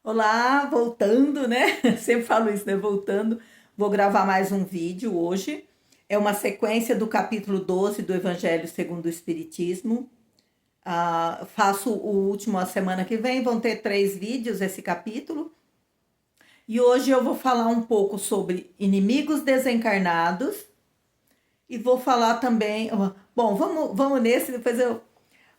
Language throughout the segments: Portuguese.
Olá, voltando, né? Sempre falo isso, né? Voltando. Vou gravar mais um vídeo hoje. É uma sequência do capítulo 12 do Evangelho segundo o Espiritismo. Faço o último a semana que vem, vão ter 3 vídeos esse capítulo. E hoje eu vou falar um pouco sobre inimigos desencarnados e vou falar também. Bom, vamos nesse, depois eu.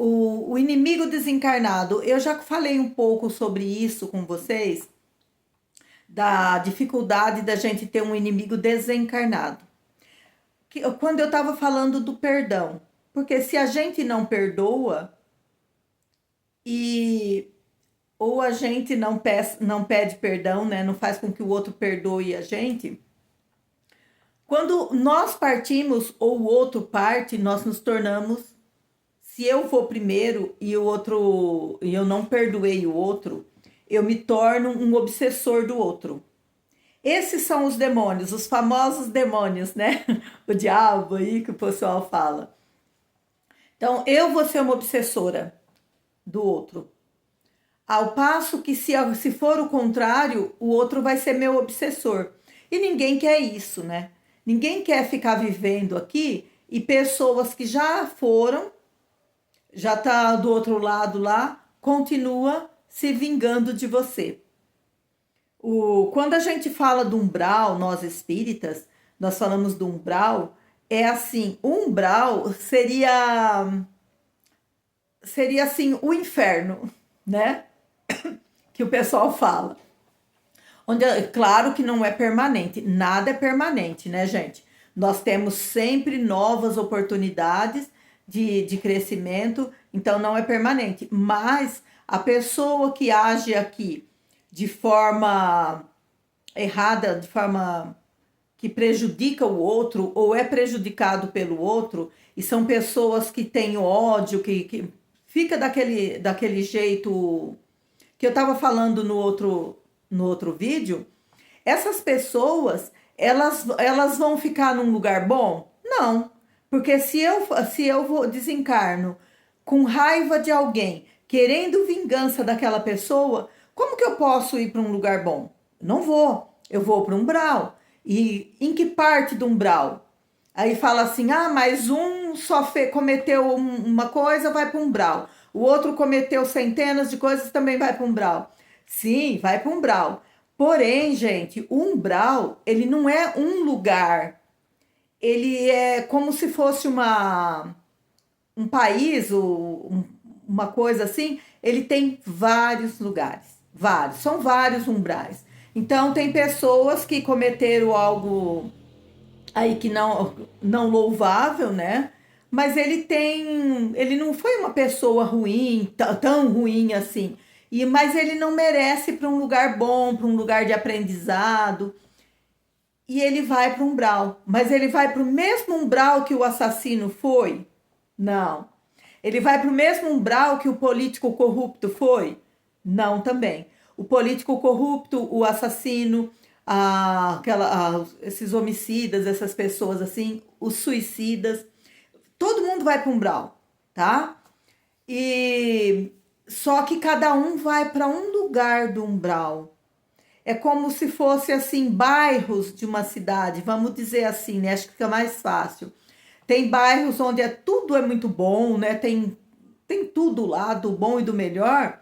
O inimigo desencarnado, eu já falei um pouco sobre isso com vocês, da dificuldade da gente ter um inimigo desencarnado. Quando eu estava falando do perdão, porque se a gente não perdoa e ou a gente não pede perdão, né, não faz com que o outro perdoe a gente, quando nós partimos ou o outro parte, nós nos tornamos, se eu vou primeiro e o outro e eu não perdoei o outro, eu me torno um obsessor do outro. Esses são os demônios, os famosos demônios, né? O diabo aí que o pessoal fala. Então, eu vou ser uma obsessora do outro. Ao passo que, se for o contrário, o outro vai ser meu obsessor. E ninguém quer isso, né? Ninguém quer ficar vivendo aqui e pessoas que já foram, já tá do outro lado lá, continua se vingando de você. Quando a gente fala do umbral, nós espíritas, nós falamos do umbral, é assim, o umbral seria assim o inferno, né? Que o pessoal fala. Onde, claro que não é permanente, nada é permanente, né, gente? Nós temos sempre novas oportunidades de crescimento, então não é permanente. Mas a pessoa que age aqui de forma errada, de forma que prejudica o outro ou é prejudicado pelo outro, e são pessoas que têm ódio, que fica daquele jeito que eu estava falando no outro vídeo, essas pessoas, elas vão ficar num lugar bom? Não, porque se eu vou desencarno com raiva de alguém, querendo vingança daquela pessoa, como que eu posso ir para um lugar bom? Não vou, eu vou para um umbral. E em que parte do umbral? Aí fala assim: ah, mas um só cometeu uma coisa, vai para um umbral. O outro cometeu centenas de coisas, também vai para um umbral. Sim, vai para um umbral. Porém, gente, o umbral, ele não é um lugar. Ele é como se fosse um país, uma coisa assim. Ele tem vários lugares. Vários. São vários umbrais. Então, tem pessoas que cometeram algo aí que não louvável, né? Mas ele não foi uma pessoa ruim, tão ruim assim. Mas ele não merece para um lugar bom, para um lugar de aprendizado. E ele vai para um umbral. Mas ele vai para o mesmo umbral que o assassino foi? Não. Ele vai para o mesmo umbral que o político corrupto foi? Não também. O político corrupto, o assassino, esses homicidas, essas pessoas assim, os suicidas, todo mundo vai para um umbral, tá? E só que cada um vai para um lugar do umbral. É como se fosse assim bairros de uma cidade, vamos dizer assim, né? Acho que fica mais fácil. Tem bairros onde tudo é muito bom, né? Tem tudo lá, do bom e do melhor,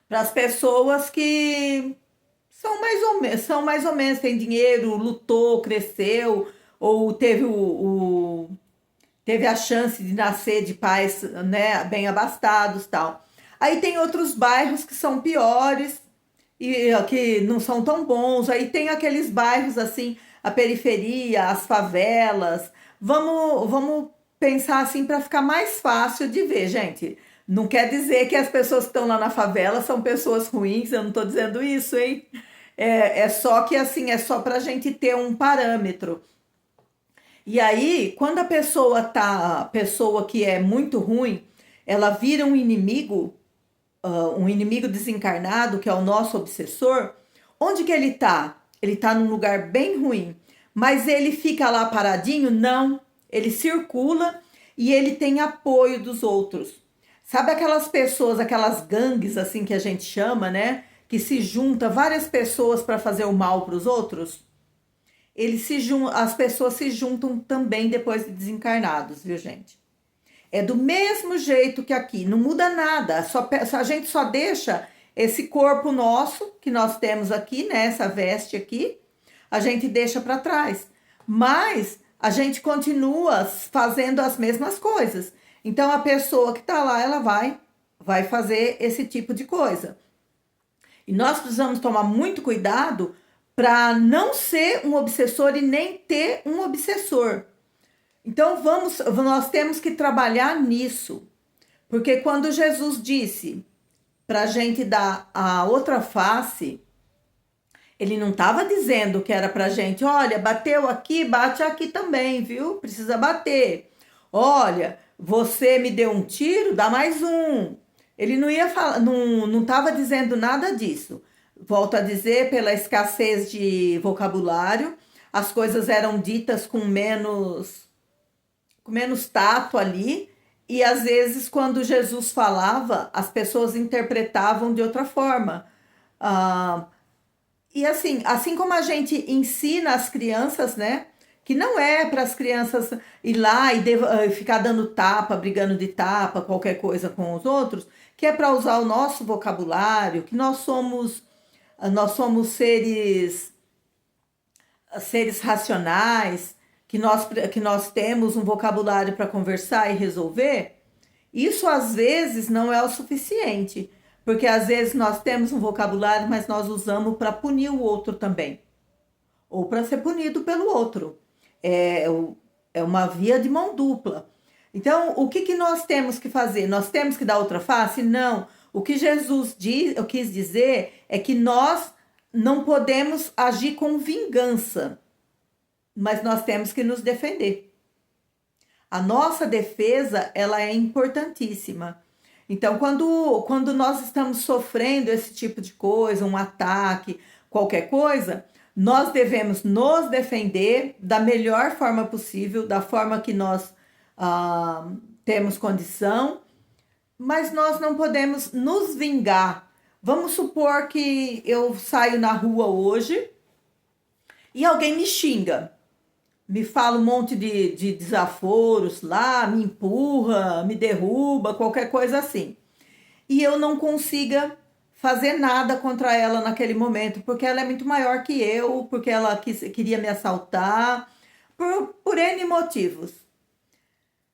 para as pessoas que são mais ou menos, tem dinheiro, lutou, cresceu, ou teve a chance de nascer de pais, né, bem abastados, tal. Aí tem outros bairros que são piores e que não são tão bons. Aí tem aqueles bairros assim, a periferia, as favelas. Vamos pensar assim para ficar mais fácil de ver, gente. Não quer dizer que as pessoas que estão lá na favela são pessoas ruins, eu não estou dizendo isso, hein? É só que assim, é só para a gente ter um parâmetro. E aí, quando a pessoa que é muito ruim, ela vira um inimigo desencarnado, que é o nosso obsessor, onde que ele tá? Ele tá num lugar bem ruim. Mas ele fica lá paradinho? Não. Ele circula e ele tem apoio dos outros. Sabe aquelas pessoas, aquelas gangues assim que a gente chama, né? que se junta várias pessoas para fazer o mal para os outros, as pessoas se juntam também depois de desencarnados, viu, gente? É do mesmo jeito que aqui, não muda nada, a gente só deixa esse corpo nosso, que nós temos aqui, né, essa veste aqui, a gente deixa para trás. Mas a gente continua fazendo as mesmas coisas. Então, a pessoa que está lá, ela vai fazer esse tipo de coisa. E nós precisamos tomar muito cuidado para não ser um obsessor e nem ter um obsessor. Então, nós temos que trabalhar nisso. Porque quando Jesus disse para a gente dar a outra face, ele não estava dizendo que era para a gente, olha, bateu aqui, bate aqui também, viu? Precisa bater. Olha, você me deu um tiro, dá mais um. Ele não ia falar, não estava dizendo nada disso. Volto a dizer, pela escassez de vocabulário, as coisas eram ditas com menos tato ali, e às vezes quando Jesus falava, as pessoas interpretavam de outra forma. E assim como a gente ensina as crianças, né? Que não é para as crianças ir lá e ficar dando tapa, brigando de tapa, qualquer coisa com os outros, que é para usar o nosso vocabulário, que nós somos seres racionais, que nós temos um vocabulário para conversar e resolver. Isso às vezes não é o suficiente, porque às vezes nós temos um vocabulário, mas nós usamos para punir o outro também, ou para ser punido pelo outro. É uma via de mão dupla. Então, o que nós temos que fazer? Nós temos que dar outra face? Não. O que Jesus quis dizer é que nós não podemos agir com vingança, mas nós temos que nos defender. A nossa defesa, ela é importantíssima. Então, quando nós estamos sofrendo esse tipo de coisa, um ataque, qualquer coisa, nós devemos nos defender da melhor forma possível, da forma que nós temos condição, mas nós não podemos nos vingar. Vamos supor que eu saio na rua hoje e alguém me xinga, me fala um monte de desaforos lá, me empurra, me derruba, qualquer coisa assim. E eu não consiga fazer nada contra ela naquele momento, porque ela é muito maior que eu, porque ela queria me assaltar, por N motivos.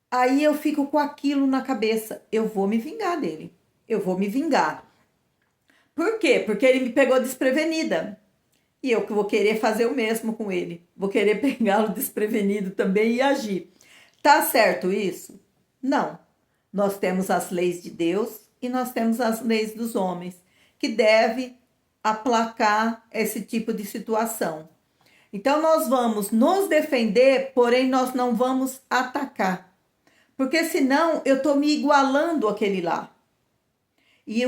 Aí eu fico com aquilo na cabeça, eu vou me vingar dele, eu vou me vingar. Por quê? Porque ele me pegou desprevenida. E eu vou querer fazer o mesmo com ele. Vou querer pegá-lo desprevenido também e agir. Tá certo isso? Não. Nós temos as leis de Deus e nós temos as leis dos homens, que deve aplacar esse tipo de situação. Então, nós vamos nos defender, porém nós não vamos atacar. Porque senão eu estou me igualando àquele lá. E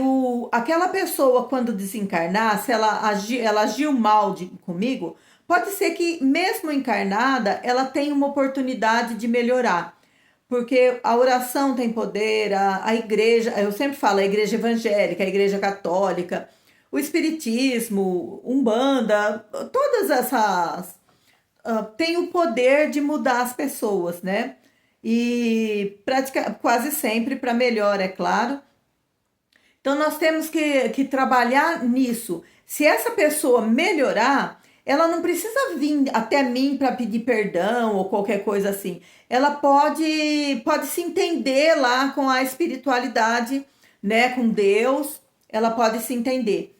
aquela pessoa, quando desencarnar, se ela agiu mal comigo, pode ser que, mesmo encarnada, ela tenha uma oportunidade de melhorar. Porque a oração tem poder, a igreja, eu sempre falo, a igreja evangélica, a igreja católica, o espiritismo, Umbanda, todas essas têm o poder de mudar as pessoas, né? E quase sempre para melhor, é claro. Então, nós temos que trabalhar nisso. Se essa pessoa melhorar, ela não precisa vir até mim para pedir perdão ou qualquer coisa assim. Ela pode se entender lá com a espiritualidade, né, com Deus. Ela pode se entender.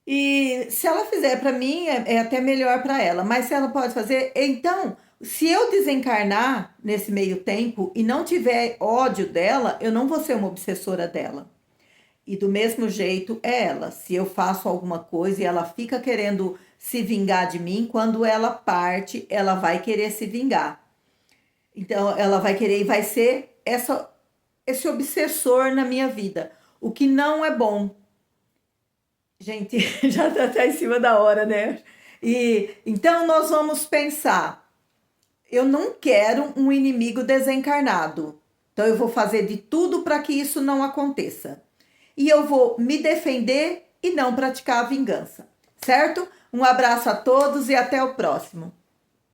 E se ela fizer para mim, é até melhor para ela. Mas se ela pode fazer, então, se eu desencarnar nesse meio tempo e não tiver ódio dela, eu não vou ser uma obsessora dela. E do mesmo jeito é ela. Se eu faço alguma coisa e ela fica querendo se vingar de mim, quando ela parte, ela vai querer se vingar. Então, ela vai querer e vai ser esse obsessor na minha vida. O que não é bom. Gente, já tá até em cima da hora, né? E então nós vamos pensar. Eu não quero um inimigo desencarnado. Então, eu vou fazer de tudo para que isso não aconteça. E eu vou me defender e não praticar a vingança, certo? Um abraço a todos e até o próximo.